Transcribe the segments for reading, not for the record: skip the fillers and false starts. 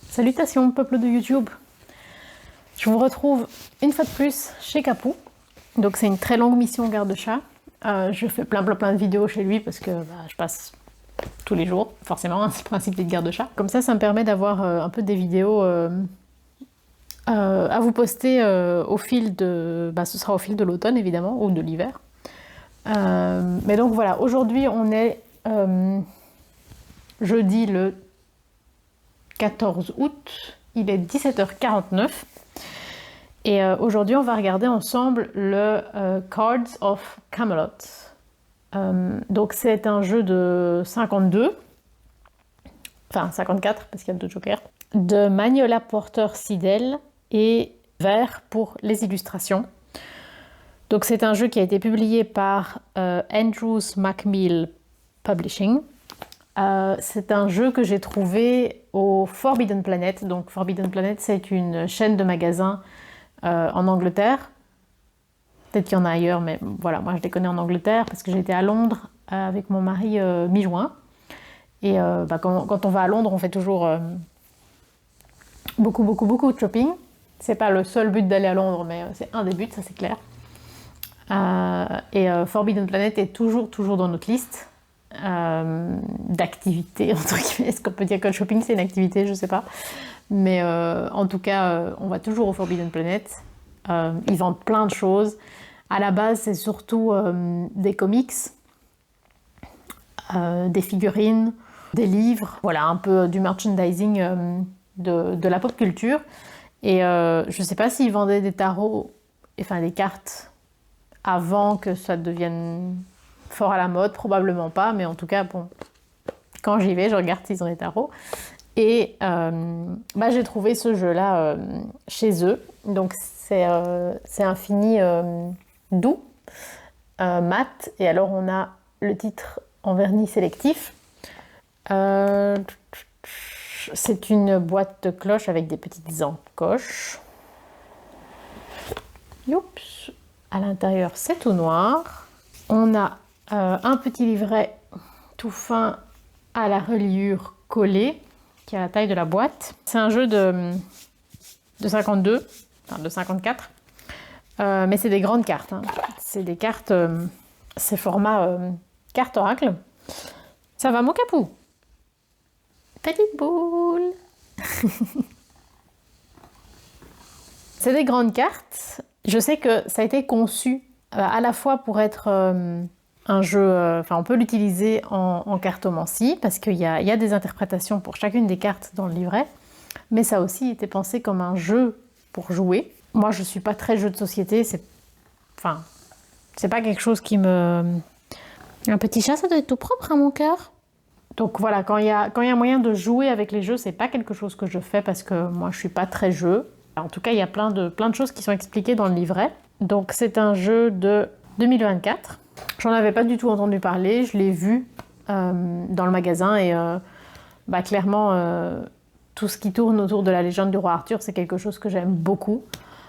Salutations peuple de YouTube. Je vous retrouve une fois de plus chez Capou. Donc c'est une très longue mission garde-chat. Je fais plein de vidéos chez lui parce que je passe tous les jours, forcément, hein, c'est le principe des garde-chat. Comme ça me permet d'avoir un peu des vidéos à vous poster au fil de... ce sera au fil de l'automne évidemment, ou de l'hiver. Mais donc voilà, aujourd'hui on est jeudi le 14 août, il est 17h49 et aujourd'hui on va regarder ensemble le Cards of Camelot. Donc c'est un jeu de 52, enfin 54 parce qu'il y a 2 jokers, de Magnola Porter Siddell et Vert pour les illustrations. Donc c'est un jeu qui a été publié par Andrews Macmillan Publishing. C'est un jeu que j'ai trouvé au Forbidden Planet. Donc Forbidden Planet, c'est une chaîne de magasins en Angleterre. Peut-être qu'il y en a ailleurs, mais voilà, moi je les connais en Angleterre parce que j'étais à Londres avec mon mari mi-juin. Et quand on va à Londres, on fait toujours beaucoup de shopping. C'est pas le seul but d'aller à Londres, mais c'est un des buts, ça c'est clair. Forbidden Planet est toujours dans notre liste d'activités, entre guillemets. Est-ce qu'on peut dire que le shopping c'est une activité? Je sais pas. Mais en tout cas, on va toujours au Forbidden Planet. Ils vendent plein de choses. À la base, c'est surtout des comics, des figurines, des livres, voilà, un peu du merchandising de la pop culture. Et je sais pas s'ils vendaient des tarots, enfin des cartes, avant que ça devienne fort à la mode, probablement pas, mais en tout cas, bon, quand j'y vais, je regarde s'ils ont des tarots. Et j'ai trouvé ce jeu-là chez eux. Donc c'est un fini doux, mat, et alors on a le titre en vernis sélectif. C'est une boîte de cloches avec des petites encoches. Youps. À l'intérieur, c'est tout noir. On a un petit livret tout fin à la reliure collée, qui est à la taille de la boîte. C'est un jeu de 52, enfin de 54, mais c'est des grandes cartes. Hein. C'est des cartes, c'est format carte oracle. Ça va mon Capou? Petite boule. C'est des grandes cartes. Je sais que ça a été conçu à la fois pour être un jeu, on peut l'utiliser en cartomancie parce qu'il y a des interprétations pour chacune des cartes dans le livret, mais ça a aussi été pensé comme un jeu pour jouer. Moi, je suis pas très jeu de société, c'est pas quelque chose qui me... Un petit chat, ça doit être tout propre à mon cœur. Donc voilà, quand il y a moyen de jouer avec les jeux, c'est pas quelque chose que je fais parce que moi, je suis pas très jeu. En tout cas, il y a plein de choses qui sont expliquées dans le livret. Donc c'est un jeu de 2024. J'en avais pas du tout entendu parler, je l'ai vu dans le magasin et clairement tout ce qui tourne autour de la légende du roi Arthur, c'est quelque chose que j'aime beaucoup.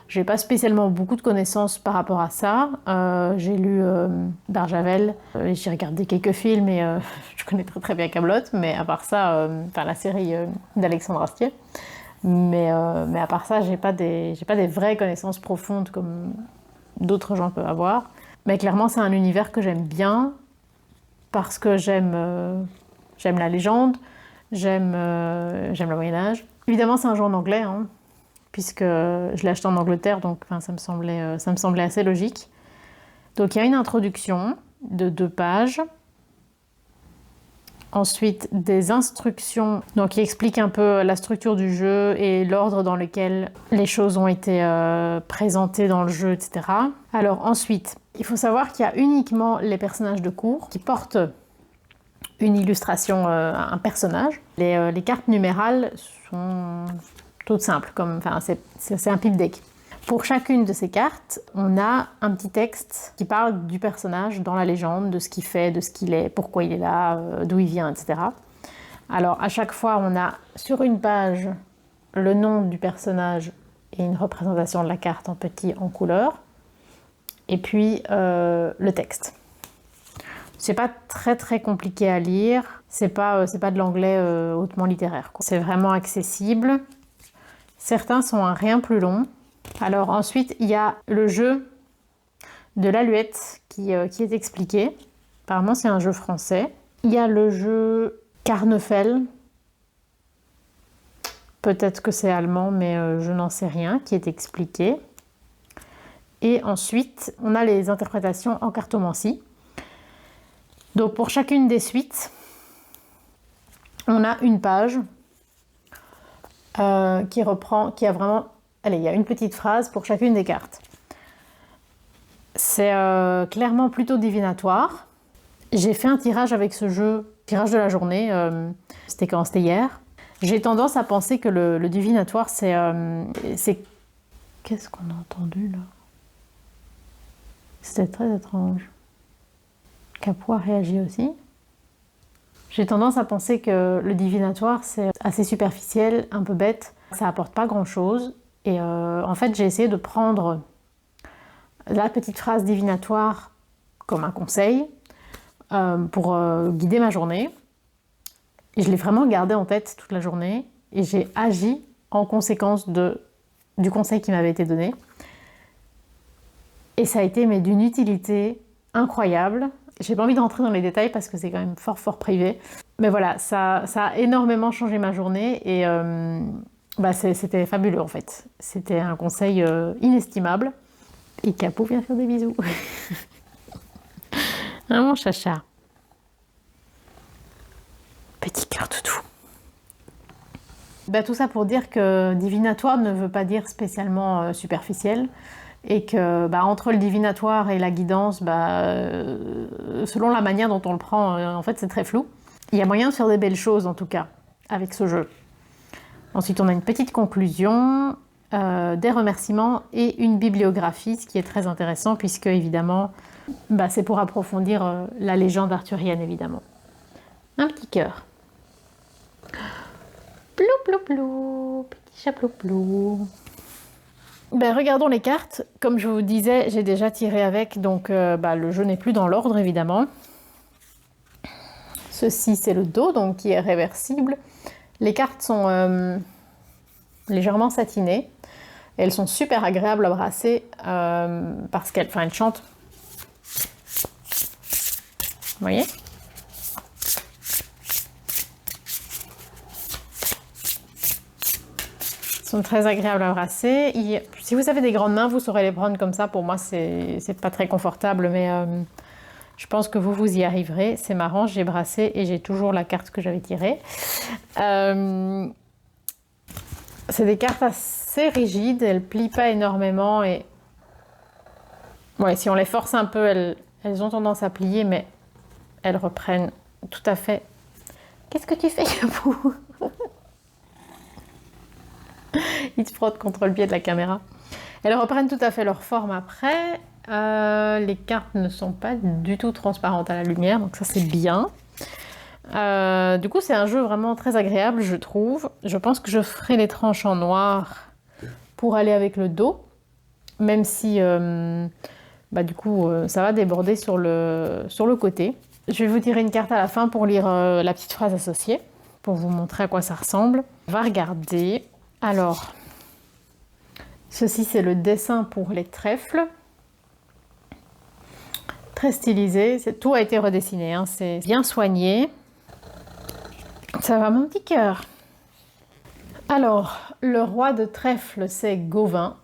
J'ai pas spécialement beaucoup de connaissances par rapport à ça. J'ai lu Barjavel, j'ai regardé quelques films et je connais très bien Camelot, mais à part ça, la série d'Alexandre Astier. Mais à part ça, j'ai pas des vraies connaissances profondes comme d'autres gens peuvent avoir. Mais clairement, c'est un univers que j'aime bien parce que j'aime la légende, j'aime le Moyen-Âge. Évidemment, c'est un jeu en anglais, hein, puisque je l'ai acheté en Angleterre, donc ça me semblait assez logique. Donc il y a une introduction de 2 pages. Ensuite, des instructions qui expliquent un peu la structure du jeu et l'ordre dans lequel les choses ont été présentées dans le jeu, etc. Alors ensuite, il faut savoir qu'il y a uniquement les personnages de cours qui portent une illustration, un personnage. Les cartes numérales sont toutes simples, c'est un pipe deck. Pour chacune de ces cartes, on a un petit texte qui parle du personnage dans la légende, de ce qu'il fait, de ce qu'il est, pourquoi il est là, d'où il vient, etc. Alors à chaque fois, on a sur une page le nom du personnage et une représentation de la carte en petit en couleur, et puis le texte. C'est pas très compliqué à lire. C'est pas de l'anglais hautement littéraire, quoi. C'est vraiment accessible. Certains sont un rien plus long. Alors ensuite, il y a le jeu de l'aluette qui est expliqué. Apparemment, c'est un jeu français. Il y a le jeu Carnefel. Peut-être que c'est allemand, mais je n'en sais rien, qui est expliqué. Et ensuite, on a les interprétations en cartomancie. Donc pour chacune des suites, on a une page qui a vraiment... Allez, il y a une petite phrase pour chacune des cartes. C'est clairement plutôt divinatoire. J'ai fait un tirage avec ce jeu, tirage de la journée, c'était quand? C'était hier. J'ai tendance à penser que le divinatoire, c'est... Qu'est-ce qu'on a entendu là? C'était très étrange. Capou a réagi aussi. J'ai tendance à penser que le divinatoire, c'est assez superficiel, un peu bête. Ça apporte pas grand-chose. Et en fait, j'ai essayé de prendre la petite phrase divinatoire comme un conseil pour guider ma journée. Et je l'ai vraiment gardé en tête toute la journée. Et j'ai agi en conséquence du conseil qui m'avait été donné. Et ça a été d'une utilité incroyable. J'ai pas envie de rentrer dans les détails parce que c'est quand même fort privé. Mais voilà, ça a énormément changé ma journée et c'était fabuleux en fait. C'était un conseil inestimable. Et Capou vient faire des bisous. Hein, mon chacha. Petit cœur toutou. Tout ça pour dire que divinatoire ne veut pas dire spécialement superficiel. Et que entre le divinatoire et la guidance, selon la manière dont on le prend, en fait c'est très flou. Il y a moyen de faire des belles choses en tout cas avec ce jeu. Ensuite on a une petite conclusion, des remerciements et une bibliographie, ce qui est très intéressant puisque évidemment c'est pour approfondir la légende arthurienne évidemment. Un petit cœur. Plou plou plou, petit chat plou plou. Regardons les cartes. Comme je vous disais, j'ai déjà tiré avec, donc le jeu n'est plus dans l'ordre évidemment. Ceci c'est le dos, donc qui est réversible. Les cartes sont légèrement satinées. Elles sont super agréables à brasser parce qu'elles chantent. Vous voyez ? Sont très agréables à brasser. Si vous avez des grandes mains, vous saurez les prendre comme ça. Pour moi, c'est pas très confortable, mais je pense que vous y arriverez. C'est marrant, j'ai brassé et j'ai toujours la carte que j'avais tirée. C'est des cartes assez rigides, elles plient pas énormément et ouais, si on les force un peu, elles ont tendance à plier, mais elles reprennent tout à fait. Qu'est-ce que tu fais, Capou? Il se frotte contre le pied de la caméra. Elles reprennent tout à fait leur forme après. Les cartes ne sont pas du tout transparentes à la lumière, donc ça c'est bien. Du coup, c'est un jeu vraiment très agréable, je trouve. Je pense que je ferai les tranches en noir pour aller avec le dos, même si du coup ça va déborder sur le côté. Je vais vous tirer une carte à la fin pour lire la petite phrase associée, pour vous montrer à quoi ça ressemble. On va regarder. Alors, ceci c'est le dessin pour les trèfles. Très stylisé, tout a été redessiné, hein. C'est bien soigné. Ça va mon petit cœur. Alors, le roi de trèfle c'est Gauvin.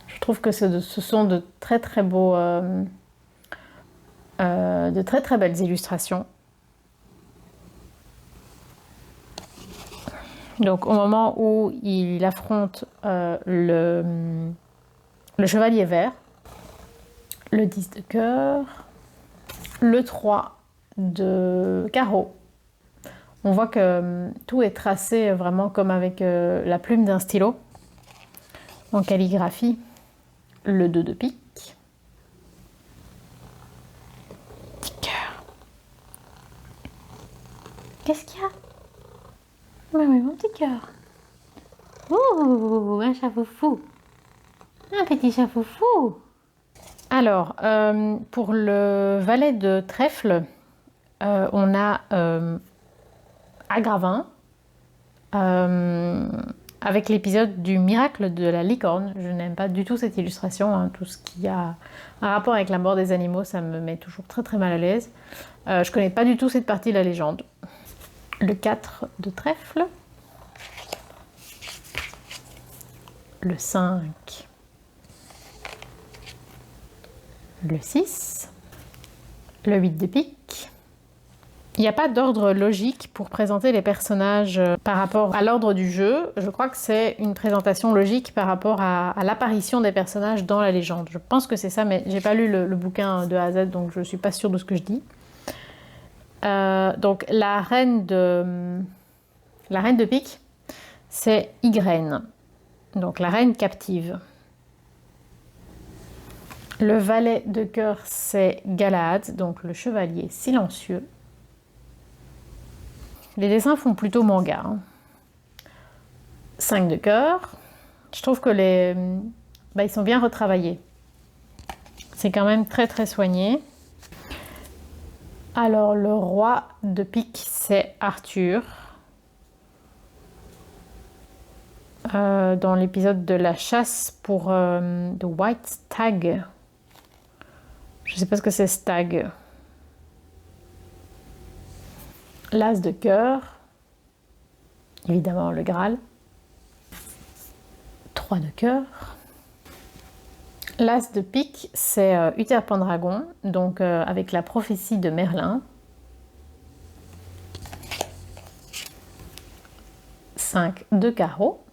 Je trouve que ce sont de très beaux, de très belles illustrations. Donc au moment où il affronte le chevalier vert, le 10 de cœur, le 3 de carreau. On voit que tout est tracé vraiment comme avec la plume d'un stylo, en calligraphie. Le 2 de pique. Petit cœur. Qu'est-ce qu'il y a? Oui, mon petit cœur. Ouh, un chat foufou. Un petit chat foufou. Alors, pour le valet de trèfle, on a Agravin, avec l'épisode du miracle de la licorne. Je n'aime pas du tout cette illustration, hein. Tout ce qui a un rapport avec la mort des animaux, ça me met toujours très très mal à l'aise. Je connais pas du tout cette partie de la légende. Le 4 de trèfle. Le 5. Le 6. Le 8 de pique. Il n'y a pas d'ordre logique pour présenter les personnages par rapport à l'ordre du jeu. Je crois que c'est une présentation logique par rapport à l'apparition des personnages dans la légende. Je pense que c'est ça, mais j'ai pas lu le bouquin de A à Z, donc je suis pas sûre de ce que je dis. Donc la reine de pique, c'est Ygraine, donc la reine captive. Le valet de cœur, c'est Galahad, donc le chevalier silencieux. Les dessins font plutôt manga, hein. 5 de cœur. Je trouve que ils sont bien retravaillés. C'est quand même très très soigné. Alors le roi de pique, c'est Arthur. Dans l'épisode de la chasse pour The White Stag. Je sais pas ce que c'est stag. L'as de cœur, évidemment le Graal. 3 de cœur. L'as de pique, c'est Uther Pendragon, donc avec la prophétie de Merlin. 5 de carreau.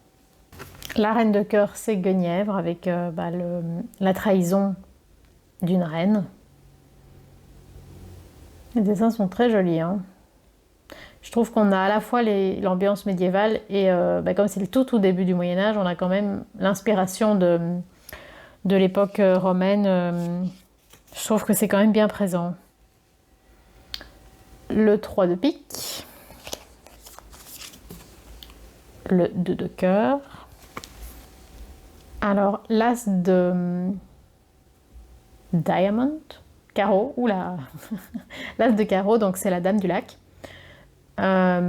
La reine de cœur, c'est Guenièvre, avec la trahison d'une reine. Les dessins sont très jolis, hein. Je trouve qu'on a à la fois l'ambiance médiévale et comme c'est le tout début du Moyen-Âge, on a quand même l'inspiration de l'époque romaine. Je trouve que c'est quand même bien présent. Le 3 de pique. Le 2 de cœur. Alors, l'as de diamond, carreau, oula, l'as de carreau, donc c'est la dame du lac. La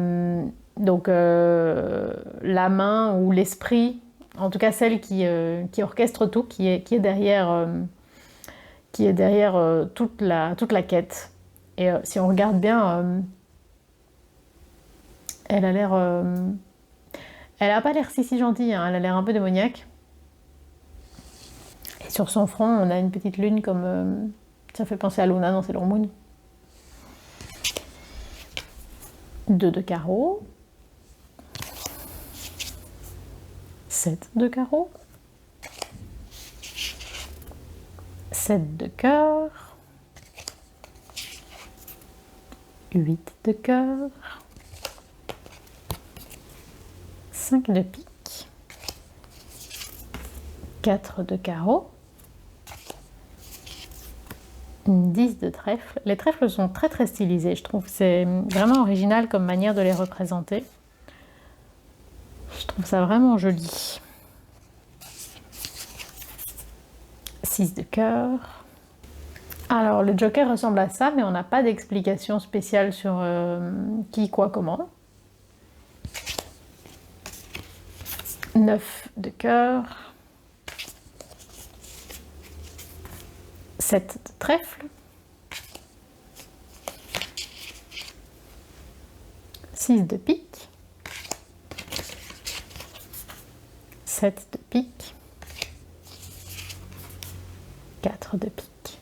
main ou l'esprit, en tout cas celle qui orchestre tout, qui est derrière, toute la quête. Et si on regarde bien, elle a l'air, elle a pas l'air si gentille, hein, elle a l'air un peu démoniaque. Et sur son front, on a une petite lune comme ça fait penser à Luna dans Sailor Moon. 2 de carreau. 7 de carreau. 7 de cœur. 8 de cœur. 5 de pique. 4 de carreau. 10 de trèfle. Les trèfles sont très très stylisés, je trouve. C'est vraiment original comme manière de les représenter. Je trouve ça vraiment joli. 6 de cœur. Alors le Joker ressemble à ça, mais on n'a pas d'explication spéciale sur qui, quoi, comment. 9 de cœur. 7 de trèfle. 6 de pique. 7 de pique. 4 de pique.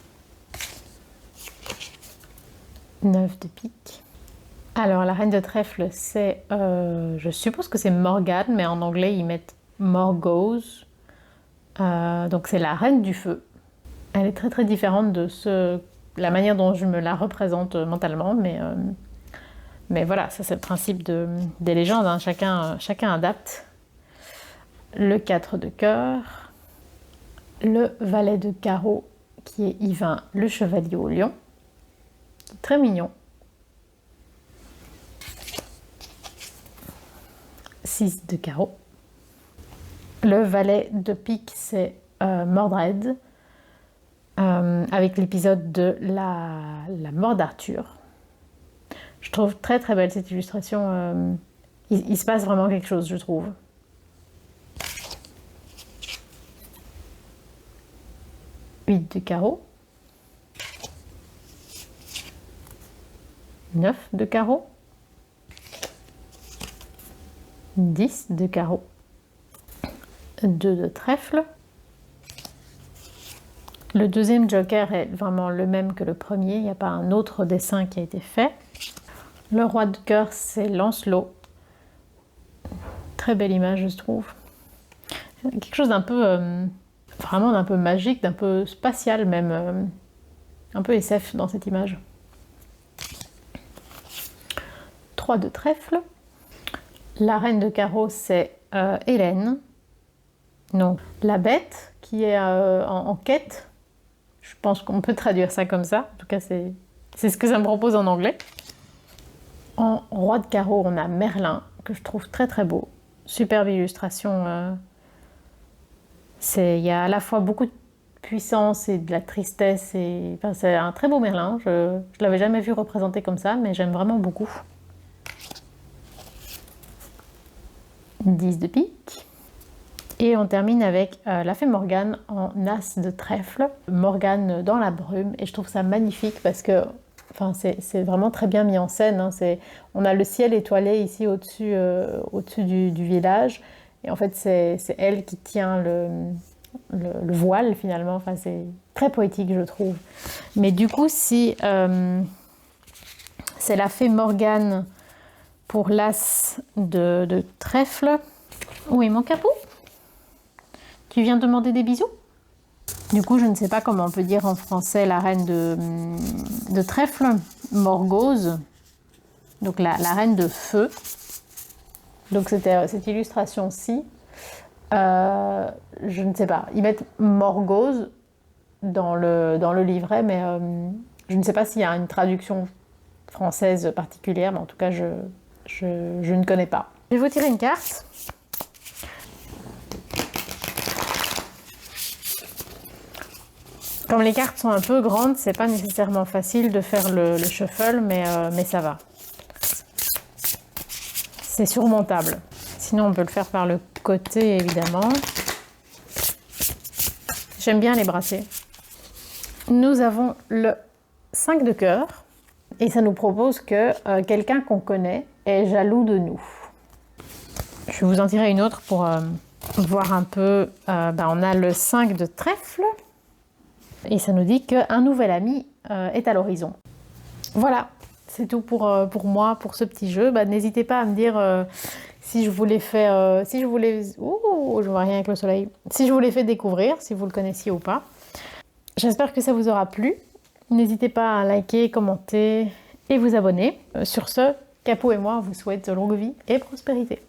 9 de pique. Alors la reine de trèfle, c'est, je suppose que c'est Morgane, mais en anglais ils mettent Morgause. Donc c'est la reine du feu. Elle est très très différente de la manière dont je me la représente mentalement, mais voilà, ça c'est le principe des légendes, hein. Chacun adapte. Le 4 de cœur. Le valet de carreau, qui est Yvain, le chevalier au lion. Très mignon. 6 de carreau. Le valet de pique, c'est Mordred. avec l'épisode de la mort d'Arthur. Je trouve très très belle cette illustration. Il se passe vraiment quelque chose, je trouve. Huit de carreau. 9 de carreau. 10 de carreau. 2 de trèfle. Le deuxième joker est vraiment le même que le premier, il n'y a pas un autre dessin qui a été fait. Le roi de cœur, c'est Lancelot. Très belle image, je trouve. Quelque chose d'un peu, vraiment d'un peu magique, d'un peu spatial même, un peu SF dans cette image. 3 de trèfle. La reine de carreau, c'est Hélène. Donc la bête qui est en quête. Je pense qu'on peut traduire ça comme ça. En tout cas, c'est ce que ça me propose en anglais. En roi de carreau, on a Merlin, que je trouve très très beau. Superbe illustration. Il y a à la fois beaucoup de puissance et de la tristesse. Enfin, c'est un très beau Merlin. Je ne l'avais jamais vu représenté comme ça, mais j'aime vraiment beaucoup. 10 de pique. Et on termine avec la fée Morgane en as de trèfle. Morgane dans la brume. Et je trouve ça magnifique parce que enfin, c'est vraiment très bien mis en scène. Hein. On a le ciel étoilé ici au-dessus du village. Et en fait, c'est elle qui tient le voile finalement. Enfin, c'est très poétique, je trouve. Mais du coup, si c'est la fée Morgane pour l'as de trèfle. Où est mon capot? Tu viens demander des bisous? Du coup, je ne sais pas comment on peut dire en français la reine de trèfle, Morgause, donc la reine de feu. Donc c'était cette illustration-ci. Je ne sais pas, ils mettent Morgause dans le livret, mais je ne sais pas s'il y a une traduction française particulière, mais en tout cas, je ne connais pas. Je vais vous tirer une carte. Comme les cartes sont un peu grandes, c'est pas nécessairement facile de faire le shuffle, mais ça va. C'est surmontable. Sinon, on peut le faire par le côté, évidemment. J'aime bien les bracelets. Nous avons le 5 de cœur. Et ça nous propose que quelqu'un qu'on connaît est jaloux de nous. Je vais vous en tirer une autre pour voir un peu. On a le 5 de trèfle. Et ça nous dit qu'un nouvel ami est à l'horizon. Voilà, c'est tout pour moi, pour ce petit jeu. N'hésitez pas à me dire si je vous l'ai fait... Ouh, je vois rien avec le soleil. Si je vous l'ai fait découvrir, si vous le connaissiez ou pas. J'espère que ça vous aura plu. N'hésitez pas à liker, commenter et vous abonner. Sur ce, Capot et moi vous souhaitent longue vie et prospérité.